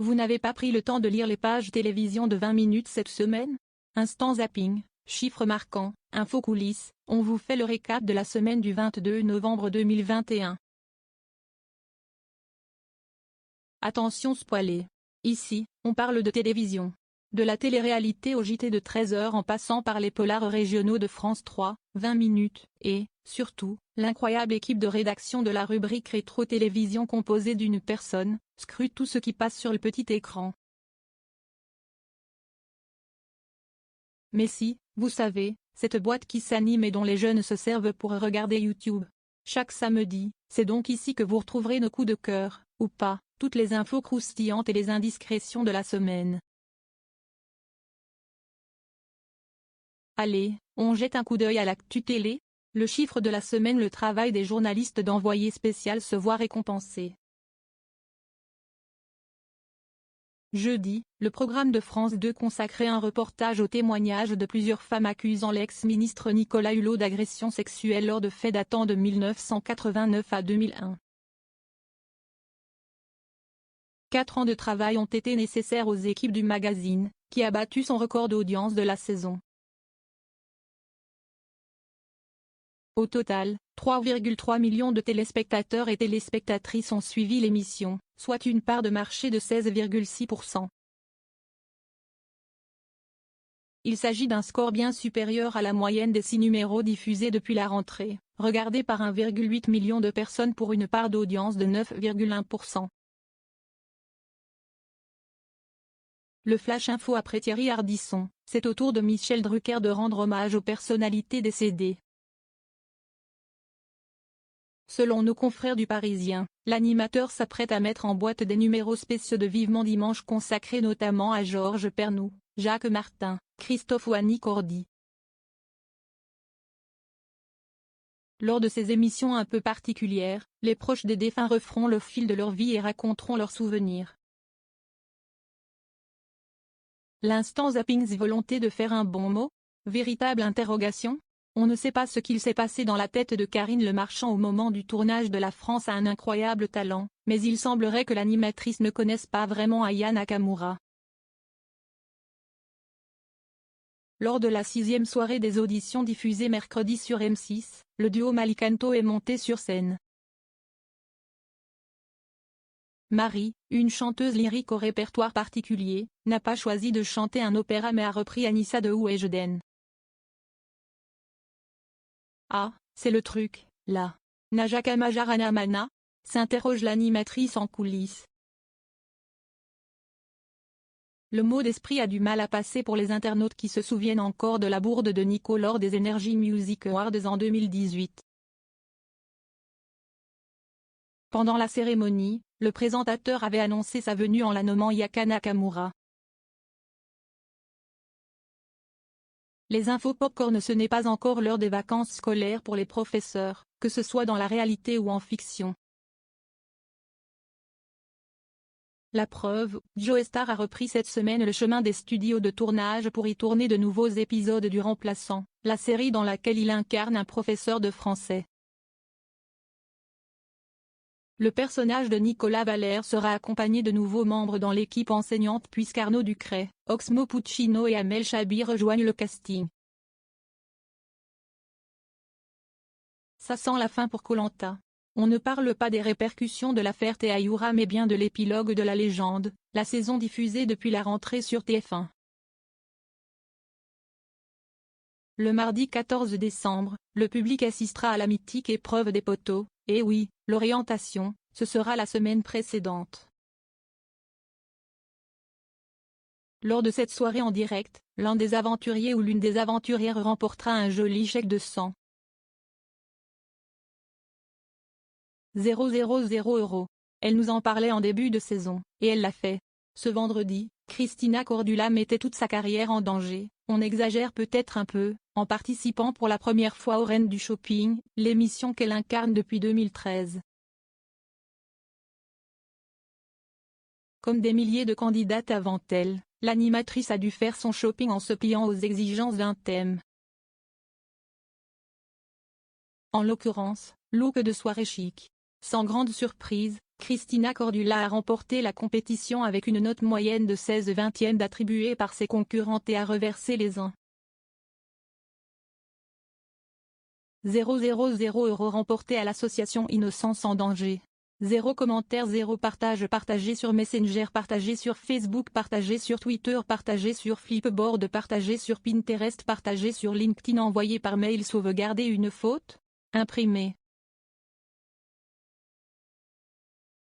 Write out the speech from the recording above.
Vous n'avez pas pris le temps de lire les pages télévision de 20 minutes cette semaine? Instant zapping, chiffres marquants, infos coulisses, on vous fait le récap de la semaine du 22 novembre 2021. Attention spoilé. Ici, on parle de télévision. De la télé-réalité au JT de 13h en passant par les polars régionaux de France 3, 20 minutes, et, surtout, l'incroyable équipe de rédaction de la rubrique Rétro-Télévision composée d'une personne, scrute tout ce qui passe sur le petit écran. Mais si, vous savez, cette boîte qui s'anime et dont les jeunes se servent pour regarder YouTube. Chaque samedi, c'est donc ici que vous retrouverez nos coups de cœur, ou pas, toutes les infos croustillantes et les indiscrétions de la semaine. Allez, on jette un coup d'œil à l'actu télé. Le chiffre de la semaine, le travail des journalistes d'envoyé spécial se voit récompensé. Jeudi, le programme de France 2 consacrait un reportage au témoignage de plusieurs femmes accusant l'ex-ministre Nicolas Hulot d'agression sexuelle lors de faits datant de 1989 à 2001. 4 ans de travail ont été nécessaires aux équipes du magazine, qui a battu son record d'audience de la saison. Au total, 3,3 millions de téléspectateurs et téléspectatrices ont suivi l'émission, soit une part de marché de 16,6%. Il s'agit d'un score bien supérieur à la moyenne des 6 numéros diffusés depuis la rentrée, regardés par 1,8 million de personnes pour une part d'audience de 9,1%. Le Flash Info après Thierry Ardisson, c'est au tour de Michel Drucker de rendre hommage aux personnalités décédées. Selon nos confrères du Parisien, l'animateur s'apprête à mettre en boîte des numéros spéciaux de Vivement Dimanche consacrés notamment à Georges Pernou, Jacques Martin, Christophe ou Annie Cordy. Lors de ces émissions un peu particulières, les proches des défunts referont le fil de leur vie et raconteront leurs souvenirs. L'instant zappings, volonté de faire un bon mot? Véritable interrogation? On ne sait pas ce qu'il s'est passé dans la tête de Karine Le Marchand au moment du tournage de La France a un incroyable talent, mais il semblerait que l'animatrice ne connaisse pas vraiment Aya Nakamura. Lors de la 6e soirée des auditions diffusée mercredi sur M6, le duo Malikanto est monté sur scène. Marie, une chanteuse lyrique au répertoire particulier, n'a pas choisi de chanter un opéra mais a repris Anissa de Ouejden. Ah, c'est le truc, là. Najaka Majaranamana s'interroge l'animatrice en coulisses. Le mot d'esprit a du mal à passer pour les internautes qui se souviennent encore de la bourde de Nico lors des Energy Music Awards en 2018. Pendant la cérémonie, le présentateur avait annoncé sa venue en la nommant Yaka Nakamura. Les infos popcorn, ce n'est pas encore l'heure des vacances scolaires pour les professeurs, que ce soit dans la réalité ou en fiction. La preuve, Joe Star a repris cette semaine le chemin des studios de tournage pour y tourner de nouveaux épisodes du Remplaçant, la série dans laquelle il incarne un professeur de français. Le personnage de Nicolas Valère sera accompagné de nouveaux membres dans l'équipe enseignante puisqu'Arnaud Ducret, Oxmo Puccino et Amel Chabi rejoignent le casting. Ça sent la fin pour Koh-Lanta. On ne parle pas des répercussions de l'affaire Théaoura mais bien de l'épilogue de la légende, la saison diffusée depuis la rentrée sur TF1. Le mardi 14 décembre, le public assistera à la mythique épreuve des poteaux, et oui, l'orientation, ce sera la semaine précédente. Lors de cette soirée en direct, l'un des aventuriers ou l'une des aventurières remportera un joli chèque de 100 000 €. Elle nous en parlait en début de saison, et elle l'a fait. Ce vendredi, Christina Cordula mettait toute sa carrière en danger, on exagère peut-être un peu, en participant pour la première fois aux Reines du Shopping, l'émission qu'elle incarne depuis 2013. Comme des milliers de candidates avant elle, l'animatrice a dû faire son shopping en se pliant aux exigences d'un thème. En l'occurrence, look de soirée chic. Sans grande surprise, Cristina Cordula a remporté la compétition avec une note moyenne de 16/20 attribuée par ses concurrentes et a reversé les 1,000 € remportés à l'association Innocence en danger. 0 commentaires, 0 partage, partagé sur Messenger, partagé sur Facebook, partagé sur Twitter, partagé sur Flipboard, partagé sur Pinterest, partagé sur LinkedIn, envoyé par mail, sauvegarder une faute, imprimé.